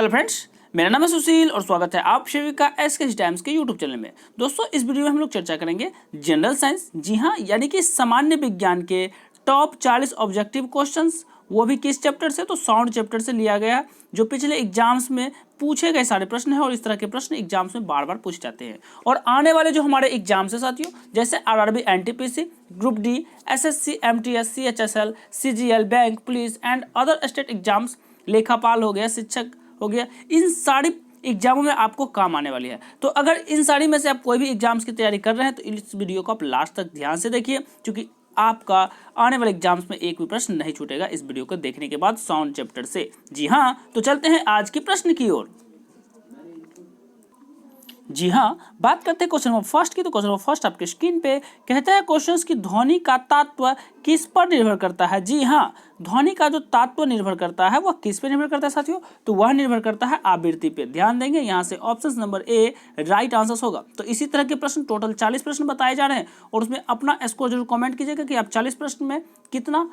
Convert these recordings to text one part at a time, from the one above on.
Hello friends, मेरा नाम है सुशील और स्वागत है आप सभी का एसके टाइम्स के यूट्यूब चैनल में। दोस्तों, इस वीडियो में हम लोग चर्चा करेंगे जनरल साइंस, जी हाँ, यानी कि सामान्य विज्ञान के टॉप 40 ऑब्जेक्टिव क्वेश्चंस। वो भी किस चैप्टर से? तो साउंड चैप्टर से लिया गया, जो पिछले एग्जाम्स में पूछे गए सारे प्रश्न हैं और इस तरह के प्रश्न एग्जाम्स में बार बार पूछे जाते हैं। और आने वाले जो हमारे एग्जाम्स हैं साथियों, जैसे RRB, NTPC, group D, SSC, MTS, CHSL, CGL, bank, police and other state exams, लेखापाल हो गया, शिक्षक हो गया, इन सारी एग्जामों में आपको काम आने वाली है। तो अगर इन सारी में से आप कोई भी एग्जाम्स की तैयारी कर रहे हैं तो इस वीडियो को आप लास्ट तक ध्यान से देखिए, क्योंकि आपका आने वाले एग्जाम्स में एक भी प्रश्न नहीं छूटेगा इस वीडियो को देखने के बाद साउंड चैप्टर से। जी हाँ, तो चलते हैं आज के प्रश्न की ओर। जी हाँ, बात करते हैं क्वेश्चन नंबर फर्स्ट की। तो क्वेश्चन नंबर फर्स्ट आपके स्क्रीन पे कहता है, क्वेश्चंस की ध्वनि का तात्व किस पर निर्भर करता है? जी हाँ, ध्वनि का जो तात्व निर्भर करता है वह किस पे निर्भर करता है साथियों? तो वह निर्भर करता है आवृत्ति पे। ध्यान देंगे, यहाँ से option number A right answer होगा। तो इसी तरह के प्रश्न टोटल 40 प्रश्न बताए जा रहे हैं और उसमें अपना स्कोर जरूर कमेंट कीजिएगा कि आप 40 प्रश्न में कितना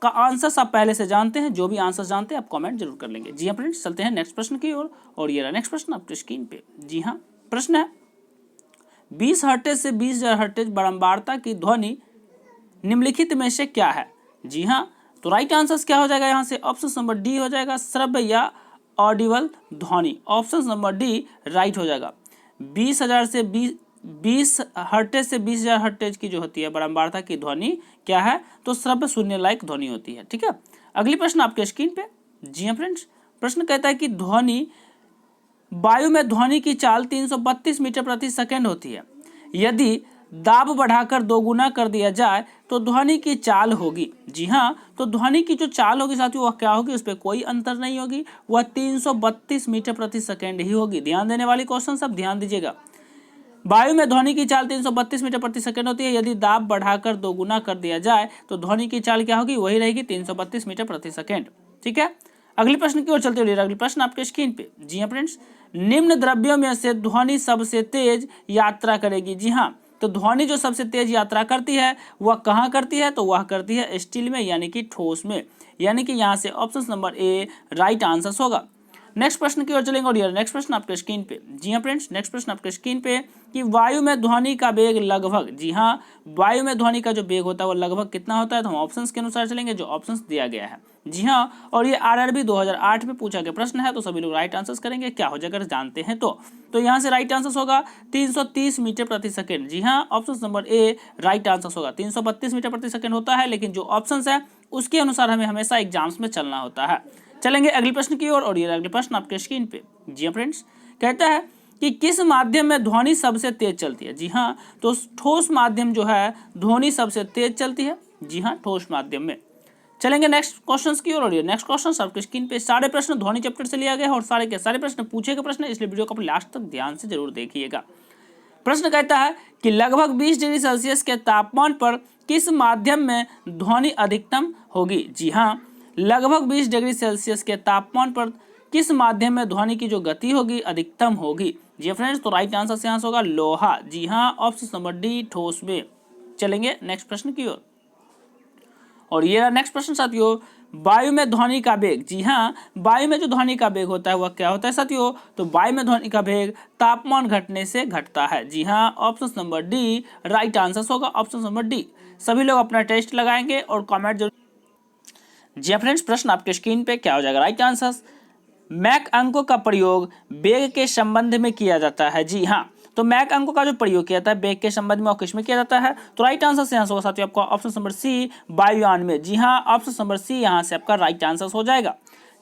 का आंसर्स आप पहले से जानते हैं। जो भी आंसर जानते हैं आप कमेंट जरूर कर लेंगे। जी हाँ फ्रेंड्स, चलते हैं नेक्स्ट प्रश्न की ओर। और ये रहा नेक्स्ट प्रश्न आपके स्क्रीन पे। जी हाँ, प्रश्न है 20 हर्ट्ज से 20,000 हर्ट्ज बारंबारता की ध्वनि निम्नलिखित में से क्या है? जी हाँ, तो राइट आंसर क्या हो जाएगा? यहाँ से ऑप्शन नंबर डी हो जाएगा, श्रव्य या ऑडिबल ध्वनि। ऑप्शन नंबर डी राइट हो जाएगा। 20,000 से 20 हर्ट्ज से 20,000 हर्ट्ज की जो होती है बारंबारता की ध्वनि क्या है? तो श्रव्य शून्य लायक ध्वनि होती है। ठीक है, अगली प्रश्न आपके स्क्रीन पे। जी हाँ फ्रेंड्स, प्रश्न कहता है कि ध्वनि वायु में ध्वनि की चाल 332 मीटर प्रति सेकंड होती है। यदि दाब बढ़ाकर दोगुना कर दिया जाए तो ध्वनि की चाल होगी। जी हाँ, तो ध्वनि की जो चाल होगी साथियों वह क्या होगी? उस पर कोई अंतर नहीं होगी, वह 332 मीटर प्रति सेकंड ही होगी। ध्यान देने वाली क्वेश्चन सब ध्यान दीजिएगा। वायु में ध्वनि की चाल 332 मीटर प्रति सेकंड होती है। यदि दाब बढ़ाकर दोगुना कर दिया जाए तो ध्वनि की चाल क्या होगी? वही रहेगी 332 मीटर प्रति सेकंड। ठीक है, अगले प्रश्न की ओर चलते हुए अगले प्रश्न आपके स्क्रीन पे। जी हाँ फ्रेंड्स, निम्न द्रव्यों में से ध्वनि सबसे तेज यात्रा करेगी। जी हाँ, तो ध्वनि जो सबसे तेज यात्रा करती है वह कहाँ करती है? तो वह करती है स्टील में, यानी कि ठोस में। यानी कि यहाँ से option number A right answer होगा। नेक्स्ट प्रश्न की ओर चलेंगे और ये नेक्स्ट प्रश्न आपके स्क्रीन पे। जी हाँ फ्रेंड्स, नेक्स्ट प्रश्न आपके स्क्रीन पे कि वायु में ध्वनि का वेग लगभग, जी हाँ, वायु में ध्वनि का जो वेग होता है वो लगभग कितना होता है? तो हम ऑप्शंस के अनुसार चलेंगे जो ऑप्शंस दिया गया है। जी हाँ, और ये आरआरबी 2008 में पूछा गया प्रश्न है, तो सभी लोग राइट आंसर्स करेंगे। क्या हो जाएगा अगर जानते हैं तो यहाँ से राइट आंसर होगा 330 मीटर प्रति सेकंड। जी हाँ, option number A right answer होगा। 332 मीटर प्रति सेकंड होता है, लेकिन जो ऑप्शंस है उसके अनुसार हमें हमेशा एग्जाम्स में चलना होता है। चलेंगे अगले प्रश्न की ओर और ये अगले प्रश्न आपके स्क्रीन पे। जी हाँ फ्रेंड्स, कहता है कि किस माध्यम में ध्वनि सबसे तेज चलती है? जी हाँ, तो ठोस माध्यम जो है ध्वनि सबसे तेज चलती है। जी हाँ, ठोस माध्यम में। चलेंगे नेक्स्ट क्वेश्चंस की ओर और ये नेक्स्ट क्वेश्चन आपके स्क्रीन पे। सारे प्रश्न ध्वनि चैप्टर से लिया गया है और सारे के सारे प्रश्न पूछे गए प्रश्न, इसलिए वीडियो को आप लास्ट तक ध्यान से जरूर देखिएगा। प्रश्न कहता है कि लगभग 20 डिग्री सेल्सियस के तापमान पर किस माध्यम में ध्वनि अधिकतम होगी? जी हाँ, लगभग 20 डिग्री सेल्सियस के तापमान पर किस माध्यम में ध्वनि की जो गति होगी अधिकतम होगी? जी फ्रेंड्स, तो राइट आंसर यहाँ होगा लोहा। जी हाँ, ऑप्शन नंबर डी ठोस में। चलेंगे नेक्स्ट प्रश्न की ओर और ये नेक्स्ट प्रश्न साथियों, वायु में ध्वनि का वेग। जी हाँ, वायु में जो ध्वनि का वेग होता है वह क्या होता है साथियों? तो वायु में ध्वनि का वेग तापमान घटने से घटता है। जी हाँ, option number D right answer होगा। Option number D. सभी लोग अपना टेस्ट लगाएंगे और कमेंट जरूर। जी फ्रेंड्स, प्रश्न आपके स्क्रीन पे क्या हो जाएगा? राइट आंसर मैक अंकों का प्रयोग वेग के संबंध में किया जाता है। जी हाँ, तो मैक अंकों का जो प्रयोग किया जाता है वेग के संबंध में और किस में किया जाता है? तो राइट आंसर से यहाँ होगा साथियों आपका ऑप्शन नंबर सी वायुयान में। जी हाँ, ऑप्शन नंबर सी यहाँ से आपका राइट आंसर हो जाएगा।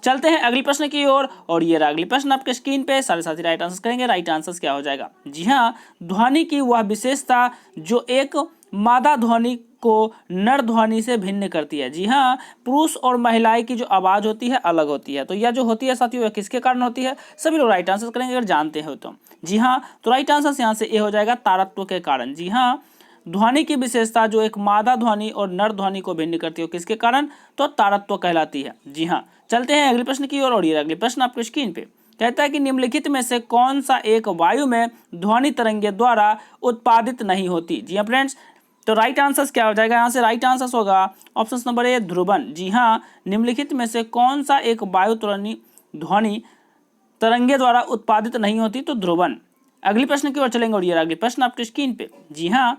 चलते हैं अगली प्रश्न की ओर और ये अगली प्रश्न आपके स्क्रीन पे। सारे साथी राइट आंसर करेंगे। राइट आंसर क्या हो जाएगा? जी हाँ, ध्वनि की वह विशेषता जो एक मादा ध्वनि को नर ध्वनि से भिन्न करती है। जी हाँ, पुरुष और महिलाएं की जो आवाज होती है अलग होती है। तो यह जो होती है साथियों यह किसके कारण होती है? सभी लोग राइट आंसर करेंगे अगर जानते हो तो। जी हाँ, तो राइट आंसर यहाँ से ए हो जाएगा, तारत्व के कारण। जी हाँ, ध्वनि की विशेषता जो एक मादा ध्वनि और नर ध्वनि को भिन्न करती है किसके कारण? तो तारत्व कहलाती है। जी हाँ, चलते हैं अगले प्रश्न की ओर और ये अगले प्रश्न आपके स्क्रीन पे। कहता है कि निम्नलिखित में से कौन सा एक वायु में ध्वनि तरंगे द्वारा उत्पादित नहीं होती? जी हाँ फ्रेंड्स, तो राइट आंसर क्या हो जाएगा? यहाँ से राइट आंसर होगा ऑप्शन नंबर ए ध्रुवन। जी हाँ, निम्नलिखित में से कौन सा एक वायु ध्वनि तरंगे द्वारा उत्पादित नहीं होती तो ध्रुवन। अगली प्रश्न की ओर चलेंगे और ये अगली प्रश्न आपके स्क्रीन पे। जी हाँ,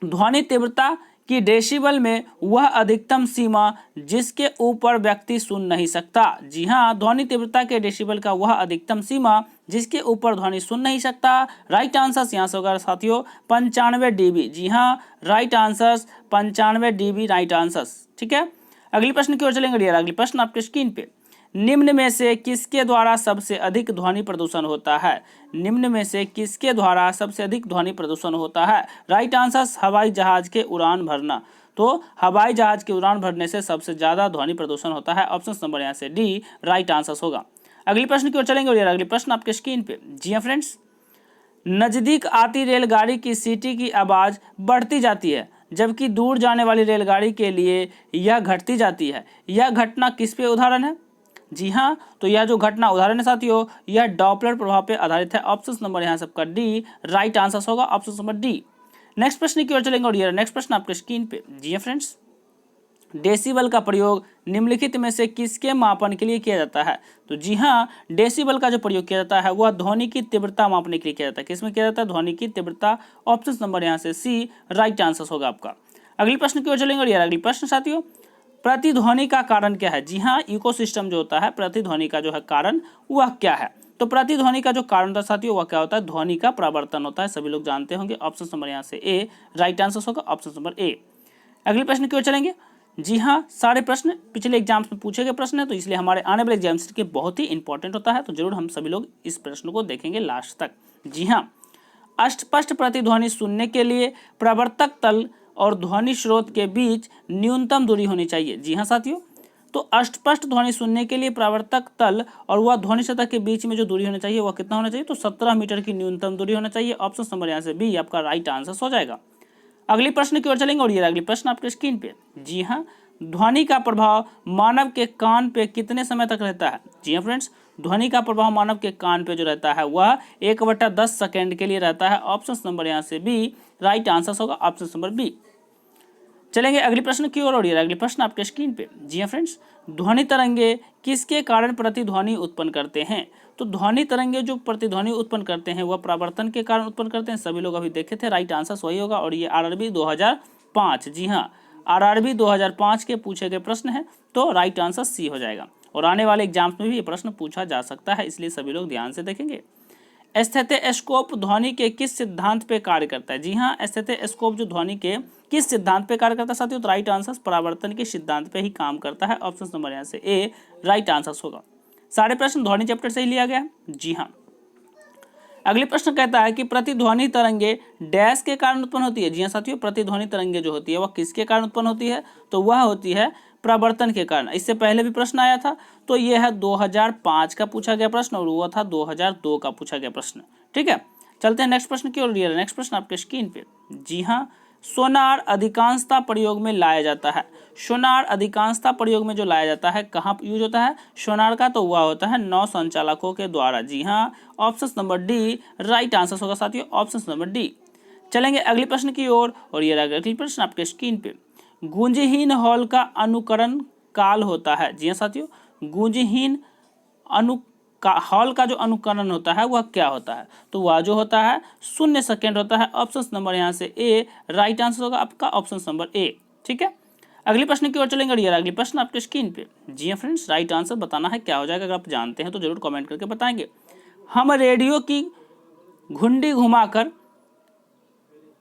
ध्वनि तीव्रता की डेसिबल में वह अधिकतम सीमा जिसके ऊपर व्यक्ति सुन नहीं सकता। जी हाँ, ध्वनि तीव्रता के डेसिबल का वह अधिकतम सीमा जिसके ऊपर ध्वनि सुन नहीं सकता। राइट आंसर यहाँ से होगा साथियों 95 dB। जी हाँ, right answer 95 dB right answer. ठीक है, अगली प्रश्न की ओर चलेंगे। अगली प्रश्न आपके स्क्रीन पे। निम्न में से किसके द्वारा सबसे अधिक ध्वनि प्रदूषण होता है? निम्न में से किसके द्वारा सबसे अधिक ध्वनि प्रदूषण होता है? राइट आंसर हवाई जहाज के उड़ान भरना। तो हवाई जहाज के उड़ान भरने से सबसे ज्यादा ध्वनि प्रदूषण होता है। ऑप्शन नंबर यहाँ से डी राइट आंसर होगा। अगली प्रश्न की ओर चलेंगे और अगली प्रश्न आपके स्क्रीन पे। जी हाँ फ्रेंड्स, नजदीक आती रेलगाड़ी की सीटी की आवाज बढ़ती जाती है जबकि दूर जाने वाली रेलगाड़ी के लिए यह घटती जाती है। यह घटना किस पे उदाहरण है? जी हाँ, तो यह जो घटना उदाहरण है साथियों, यह डॉपलर प्रभाव पे आधारित है। ऑप्शन नंबर यहाँ सबका डी राइट आंसर होगा। Option number D. नेक्स्ट प्रश्न की ओर चलेंगे और ये नेक्स्ट प्रश्न आपके स्क्रीन पे। जी हाँ फ्रेंड्स, डेसिबल का प्रयोग निम्नलिखित में से किसके मापन के लिए किया जाता है? तो जी हाँ, डेसिबल का जो प्रयोग किया जाता है वह ध्वनि की तीव्रता मापने के लिए किया जाता है। किसमें किया जाता है? ध्वनि की तीव्रता। ऑप्शन नंबर यहाँ से सी राइट आंसर होगा आपका। अगली प्रश्न की ओर चलेंगे और ये अगली प्रश्न साथियों, प्रतिध्वनि का कारण क्या है? जी हाँ, इकोसिस्टम जो होता है, प्रतिध्वनि का जो है कारण वह क्या है? तो प्रतिध्वनि का जो कारण होता है साथियों वह क्या होता है? ध्वनि का परावर्तन होता है। सभी लोग जानते होंगे। ऑप्शन नंबर यहाँ से ए राइट आंसर होगा। Option number A. अगले प्रश्न की ओर चलेंगे। जी हाँ, सारे प्रश्न पिछले एग्जाम्स में पूछे गए प्रश्न है, तो इसलिए हमारे आने वाले एग्जाम्स के बहुत ही इंपॉर्टेंट होता है। तो जरूर हम सभी लोग इस प्रश्न को देखेंगे लास्ट तक। जी हाँ, अस्पष्ट प्रतिध्वनि सुनने के लिए प्रवर्तक तल और ध्वनि स्रोत के बीच न्यूनतम दूरी होनी चाहिए। जी हाँ साथियों, तो अस्पष्ट ध्वनि सुनने के लिए प्रवर्तक तल और वह ध्वनि सतह के बीच में जो दूरी होनी चाहिए वह कितना होना चाहिए? तो 17 मीटर की न्यूनतम दूरी होना चाहिए। ऑप्शन नंबर यहाँ से बी आपका राइट आंसर हो जाएगा। अगली प्रश्न की ओर चलेंगे और ये अगली प्रश्न आपके स्क्रीन पे। जी हाँ, ध्वनि का प्रभाव मानव के कान पे कितने समय तक रहता है? जी हाँ फ्रेंड्स, ध्वनि का प्रभाव मानव के कान पे जो रहता है वह 1/10 सेकेंड के लिए रहता है। ऑप्शन नंबर यहाँ से बी राइट आंसर होगा। Option number B. चलेंगे अगली प्रश्न की ओर और ये अगली प्रश्न आपके स्क्रीन पे। जी हाँ फ्रेंड्स, ध्वनि तरंगे किसके कारण प्रतिध्वनि उत्पन्न करते हैं? तो ध्वनि तरंगे जो प्रतिध्वनि उत्पन्न करते हैं वह परावर्तन के कारण उत्पन्न करते हैं। सभी लोग अभी देखे थे। राइट आंसर वही होगा। और ये आरआरबी 2005, जी हाँ, आरआरबी 2005 के पूछे गए प्रश्न है, तो राइट आंसर सी हो जाएगा। और आने वाले एग्जाम्स में भी ये प्रश्न पूछा जा सकता है, इसलिए सभी लोग ध्यान से देखेंगे। एस्थेथोस्कोप ध्वनि के किस सिद्धांत पे कार्य करता है? जी हाँ, एस्थेथोस्कोप जो ध्वनि के किस सिद्धांत पे कार्य करता है साथियों? तो राइट आंसर परावर्तन के सिद्धांत पे ही काम करता है। ऑप्शन नंबर यहाँ से ए राइट आंसर होगा। सारे प्रश्न ध्वनि चैप्टर से ही लिया गया है। जी हाँ, अगले प्रश्न कहता है कि प्रतिध्वनि तरंगे डैश के कारण उत्पन्न होती है। जी हाँ साथियों, प्रतिध्वनि तरंगे जो होती है वह किसके कारण उत्पन्न होती है? तो वह होती है प्रवर्तन के कारण। इससे पहले भी प्रश्न आया था, तो यह है 2005 का पूछा गया प्रश्न और वो था 2002 का पूछा गया प्रश्न। ठीक है, चलते हैं नेक्स्ट प्रश्न की ओर। नेक्स्ट प्रश्न आपके स्क्रीन पे। जी हाँ, सोनार अधिकांशतः प्रयोग में लाया जाता है। सोनार अधिकांशतः प्रयोग में जो लाया जाता है कहाँ यूज होता है सोनार का? तो वह होता है नौ संचालकों के द्वारा। जी हाँ, option number D right answer होगा साथियों। Option number D. चलेंगे अगले प्रश्न की ओर और ये अगली प्रश्न आपके स्क्रीन पे। गूंजहीन हॉल का अनुकरण काल होता है। जी हाँ साथियों, गूंजहीन हॉल का जो अनुकरण होता है वह क्या होता है? तो वह जो होता है 0 सेकेंड होता है। ऑप्शन नंबर यहाँ से ए राइट आंसर होगा आपका। Option number A. ठीक है, अगली प्रश्न की ओर चलेंगे। अगली प्रश्न आपके स्क्रीन पे। जी हाँ फ्रेंड्स, राइट आंसर बताना है क्या हो जाएगा। अगर आप जानते हैं तो जरूर कमेंट करके बताएंगे। हम रेडियो की घुंडी घुमाकर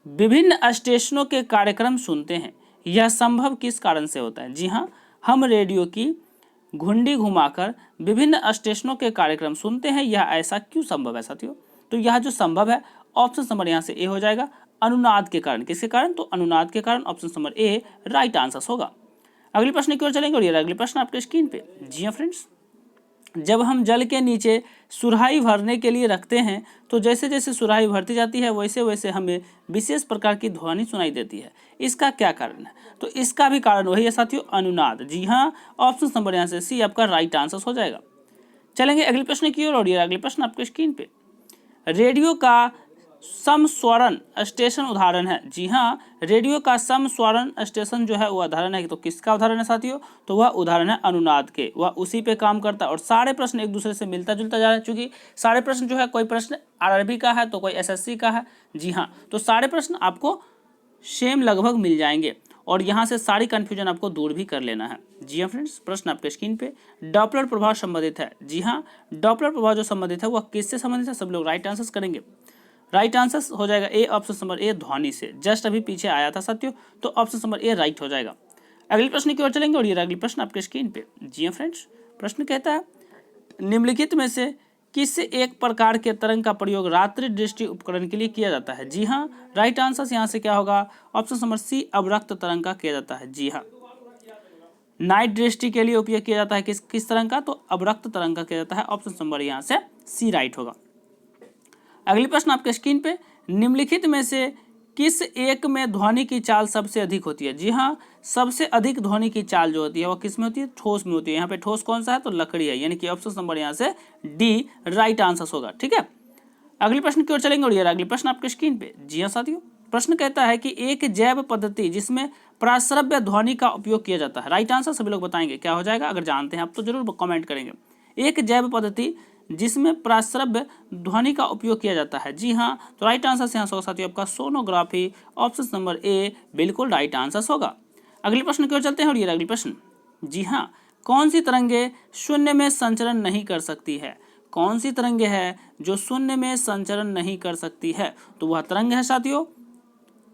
विभिन्न स्टेशनों के कार्यक्रम सुनते हैं, यह संभव किस कारण से होता है? जी हाँ, हम रेडियो की घुंडी घुमाकर विभिन्न स्टेशनों के कार्यक्रम सुनते हैं, यह ऐसा क्यों संभव है साथियों? तो यह जो संभव है ऑप्शन नंबर यहाँ से ए हो जाएगा, अनुनाद के कारण। किसके कारण? तो अनुनाद के कारण। Option number A right answer होगा। अगले प्रश्न की ओर चलेंगे और ये अगले प्रश्न आपके स्क्रीन पे। जी हाँ फ्रेंड्स, जब हम जल के नीचे सुराही भरने के लिए रखते हैं तो जैसे जैसे सुराही भरती जाती है वैसे वैसे हमें विशेष प्रकार की ध्वनि सुनाई देती है। इसका क्या कारण है? तो इसका भी कारण वही है साथियों, अनुनाद। जी हाँ, ऑप्शन नंबर यहाँ से सी आपका राइट आंसर हो जाएगा। चलेंगे अगले प्रश्न की ओर और ये अगले प्रश्न आपके स्क्रीन पे। रेडियो का समस्वरण स्टेशन उदाहरण है? जी हाँ, रेडियो का समस्वरण स्टेशन जो है वह उदाहरण है। तो किसका उदाहरण है साथियों? तो वह उदाहरण है अनुनाद के, वह उसी पे काम करता है। और सारे प्रश्न एक दूसरे से मिलता जुलता जा रहा है, चूंकि सारे प्रश्न जो है, कोई प्रश्न आरआरबी का है तो कोई एसएससी का है। जी हाँ, तो सारे प्रश्न आपको सेम लगभग मिल जाएंगे और यहाँ से सारी कन्फ्यूजन आपको दूर भी कर लेना है। जी हाँ फ्रेंड्स, प्रश्न आपके स्क्रीन पे। डॉपलर प्रभाव संबंधित है? जी हाँ, डॉपलर प्रभाव जो संबंधित है वह किससे संबंधित है? सब लोग राइट आंसर करेंगे। राइट आंसर हो जाएगा ए, ऑप्शन नंबर ए, ध्वनि से। जस्ट अभी पीछे आया था साथियों, तो ऑप्शन नंबर ए राइट हो जाएगा। अगले प्रश्न की ओर चलेंगे और ये अगले प्रश्न आपके स्क्रीन पे। जी हाँ फ्रेंड्स, प्रश्न कहता है निम्नलिखित में से किस एक प्रकार के तरंग का प्रयोग रात्रि दृष्टि उपकरण के लिए किया जाता है? जी हाँ, राइट आंसर यहाँ से क्या होगा? ऑप्शन नंबर सी, अवरक्त तरंग का किया जाता है। जी हाँ, नाइट दृष्टि के लिए उपयोग किया जाता है किस तरंग का? तो अवरक्त तरंग का किया जाता है। ऑप्शन नंबर यहाँ से सी राइट होगा। अगली प्रश्न आपके स्क्रीन पे, निम्नलिखित में से किस एक में ध्वनि की चाल सबसे अधिक होती है? जी हाँ, सबसे अधिक ध्वनि की चाल जो होती है वह किस में होती है? ठोस में होती है। यहाँ पे ठोस कौन सा है? तो लकड़ी है, यानी कि ऑप्शन नंबर यहाँ से डी राइट आंसर होगा। ठीक है, अगले प्रश्न की ओर चलेंगे और ये अगले प्रश्न आपके स्क्रीन पे। जी हाँ साथियों, प्रश्न कहता है कि एक जैव पद्धति जिसमें प्राश्रव्य ध्वनि का उपयोग किया जाता है। राइट आंसर सभी लोग बताएंगे क्या हो जाएगा? अगर जानते हैं आप तो जरूर कमेंट करेंगे। एक जैव पद्धति जिसमें प्राश्रव्य ध्वनि का उपयोग किया जाता है। जी हाँ, तो राइट आंसर यहाँ होगा साथियों आपका सोनोग्राफी। ऑप्शन नंबर ए बिल्कुल राइट आंसर होगा। अगले प्रश्न की ओर चलते हैं और ये अगले प्रश्न। जी हाँ, कौन सी तरंगे शून्य में संचरण नहीं कर सकती है? कौन सी तरंगे है जो शून्य में संचरण नहीं कर सकती है? तो वह तरंग है साथियों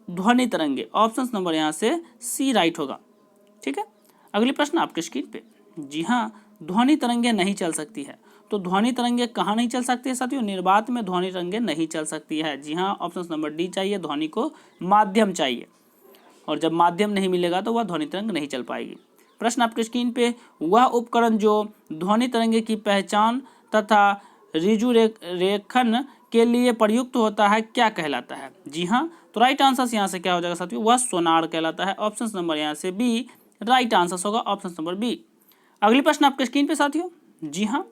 ध्वनि तरंगे। ऑप्शन नंबर यहाँ से सी राइट होगा। ठीक है, अगले प्रश्न आपके स्क्रीन पे। जी हाँ, ध्वनि तरंगे नहीं चल सकती है। तो ध्वनि तरंगे कहाँ नहीं चल सकती है साथियों? निर्वात में ध्वनि तरंगे नहीं चल सकती है। जी हाँ, ऑप्शन नंबर डी चाहिए, ध्वनि को माध्यम चाहिए और जब माध्यम नहीं मिलेगा तो वह ध्वनि तरंग नहीं चल पाएगी। प्रश्न आपके स्क्रीन पे, वह उपकरण जो ध्वनि तरंगे की पहचान तथा रिजु रेखन के लिए प्रयुक्त होता है क्या कहलाता है? जी हाँ, तो राइट आंसर यहाँ से क्या हो जाएगा साथियों? वह सोनार कहलाता है। ऑप्शन नंबर यहाँ से बी राइट आंसर होगा, ऑप्शन नंबर बी। अगली प्रश्न आपके स्क्रीन पे साथियों। जी हाँ,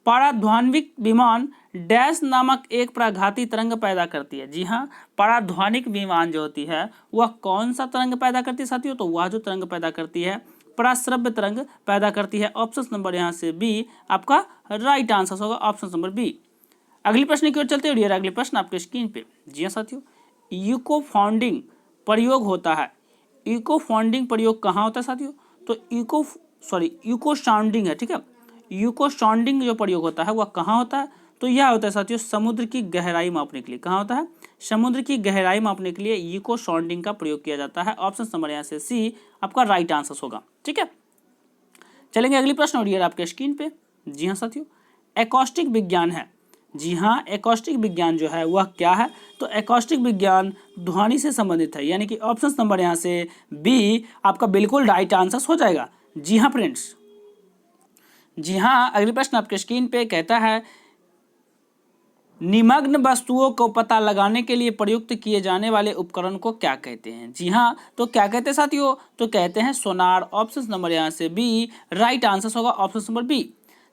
पाराध्वनिक विमान डैश नामक एक प्राघाती तरंग पैदा करती है। जी हाँ, पाराध्वनिक विमान जो होती है वह कौन सा तरंग पैदा करती है साथियों? तो वह जो तरंग पैदा करती है पराश्रव्य तरंग पैदा करती है। ऑप्शन नंबर यहाँ से बी आपका राइट आंसर होगा, ऑप्शन नंबर बी। अगली प्रश्न की ओर चलते हैं। अगले प्रश्न आपके स्क्रीन पे। जी हाँ साथियों, इको फाउंडिंग प्रयोग होता है। इको फाउंडिंग प्रयोग कहाँ होता है साथियों? तो इको साउंडिंग है। ठीक है, इको साउंडिंग जो प्रयोग होता है वह कहाँ होता है? तो यह होता है साथियों समुद्र की गहराई मापने के लिए। कहाँ होता है? समुद्र की गहराई मापने के लिए इको साउंडिंग का प्रयोग किया जाता है। ऑप्शन नंबर यहाँ से सी आपका राइट आंसर होगा। ठीक है, चलेंगे अगली प्रश्न और ये आपके स्क्रीन पे। जी हाँ साथियों, एकॉस्टिक विज्ञान है। जी हाँ, एकॉस्टिक विज्ञान जो है वह क्या है? तो एकॉस्टिक विज्ञान ध्वनि से संबंधित है, यानी कि ऑप्शन नंबर यहाँ से बी आपका बिल्कुल राइट आंसर हो जाएगा। जी हाँ फ्रेंड्स, जी हाँ, अगली प्रश्न आपके स्क्रीन पे कहता है निमग्न वस्तुओं को पता लगाने के लिए प्रयुक्त किए जाने वाले उपकरण को क्या कहते हैं? जी हाँ, तो क्या कहते हैं साथियों? तो कहते हैं सोनार। ऑप्शन नंबर यहाँ से बी राइट आंसर होगा, ऑप्शन नंबर बी।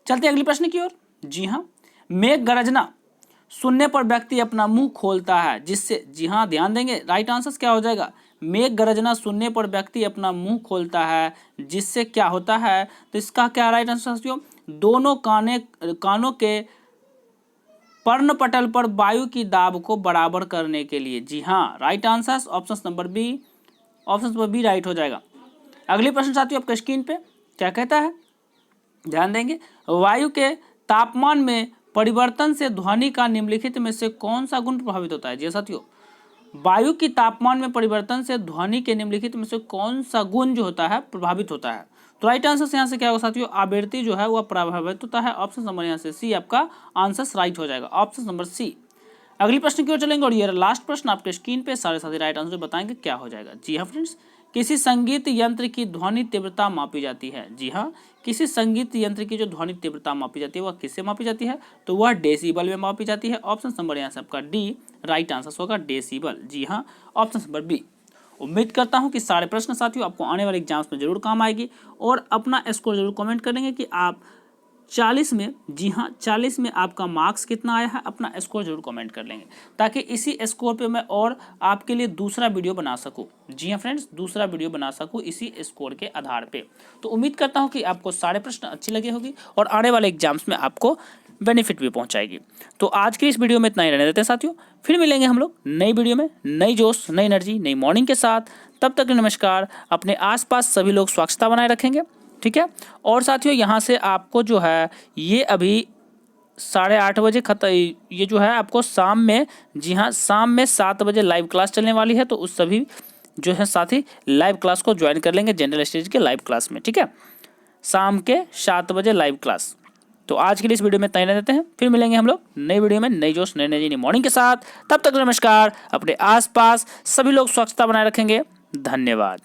चलते हैं अगली प्रश्न की ओर। जी हाँ, मेघ गर्जना सुनने पर व्यक्ति अपना मुंह खोलता है जिससे, जी हाँ ध्यान देंगे, राइट आंसर क्या हो जाएगा? मेघ गर्जना सुनने पर व्यक्ति अपना मुंह खोलता है जिससे क्या होता है? तो इसका क्या राइट आंसर साथियों? दोनों कानों के पर्णपटल पर वायु की दाब को बराबर करने के लिए। जी हाँ, right answer option number B, option number B right हो जाएगा। अगले प्रश्न साथियों आपके स्क्रीन पे क्या कहता है? ध्यान देंगे, वायु के तापमान में परिवर्तन से ध्वनि का निम्नलिखित में से कौन सा गुण प्रभावित होता है? जी साथियों, वायु की तापमान में परिवर्तन से ध्वनि के निम्नलिखित में से कौन सा गुण जो होता है प्रभावित होता है? तो राइट आंसर यहाँ से क्या होगा साथियों? आवृत्ति जो है वह प्रभावित होता है। ऑप्शन नंबर यहाँ से सी आपका आंसर राइट हो जाएगा, ऑप्शन नंबर सी। अगली प्रश्न की ओर चलेंगे और ये लास्ट प्रश्न आपके स्क्रीन पे। सारे साथी राइट आंसर बताएंगे क्या हो जाएगा। जी हाँ फ्रेंड्स, किसी संगीत यंत्र की ध्वनि तीव्रता मापी जाती है। जी हाँ, किसी संगीत यंत्र की जो ध्वनि तीव्रता मापी जाती है वह किससे मापी जाती है? तो वह डेसिबल में मापी जाती है। ऑप्शन नंबर यहाँ से आपका डी राइट आंसर होगा, डेसिबल। जी हाँ, ऑप्शन नंबर बी। उम्मीद करता हूँ कि सारे प्रश्न साथियों आपको आने वाले एग्जाम्स में जरूर काम आएगी और अपना स्कोर जरूर कमेंट करेंगे कि आप 40 में, जी हाँ 40 में आपका मार्क्स कितना आया है अपना स्कोर जरूर कमेंट कर लेंगे, ताकि इसी स्कोर पे मैं और आपके लिए दूसरा वीडियो बना सकूं। जी हाँ फ्रेंड्स, दूसरा वीडियो बना सकूं इसी स्कोर के आधार पे। तो उम्मीद करता हूं कि आपको सारे प्रश्न अच्छे लगे होंगे और आने वाले एग्जाम्स में आपको बेनिफिट भी पहुंचाएगी। तो आज की इस वीडियो में इतना ही रहने देते हैं साथियों, फिर मिलेंगे हम लोग नई वीडियो में, नई जोश, नई एनर्जी, नई मॉर्निंग के साथ। तब तक नमस्कार। अपने आसपास सभी लोग स्वच्छता बनाए रखेंगे, ठीक है। और साथियों यहाँ से आपको जो है ये अभी 8:30 बजे ये जो है आपको शाम में, जी हाँ शाम में 7 बजे लाइव क्लास चलने वाली है। तो उस सभी जो है साथी लाइव क्लास को ज्वाइन कर लेंगे, जनरल स्टडीज के लाइव क्लास में, ठीक है, शाम के 7 बजे लाइव क्लास। तो आज के लिए इस वीडियो में इतना ही रहने देते हैं, फिर मिलेंगे हम लोग नई वीडियो में नई जोश, नई एनर्जी, नई मॉर्निंग के साथ। तब तक नमस्कार। अपने आसपास सभी लोग स्वच्छता बनाए रखेंगे। धन्यवाद।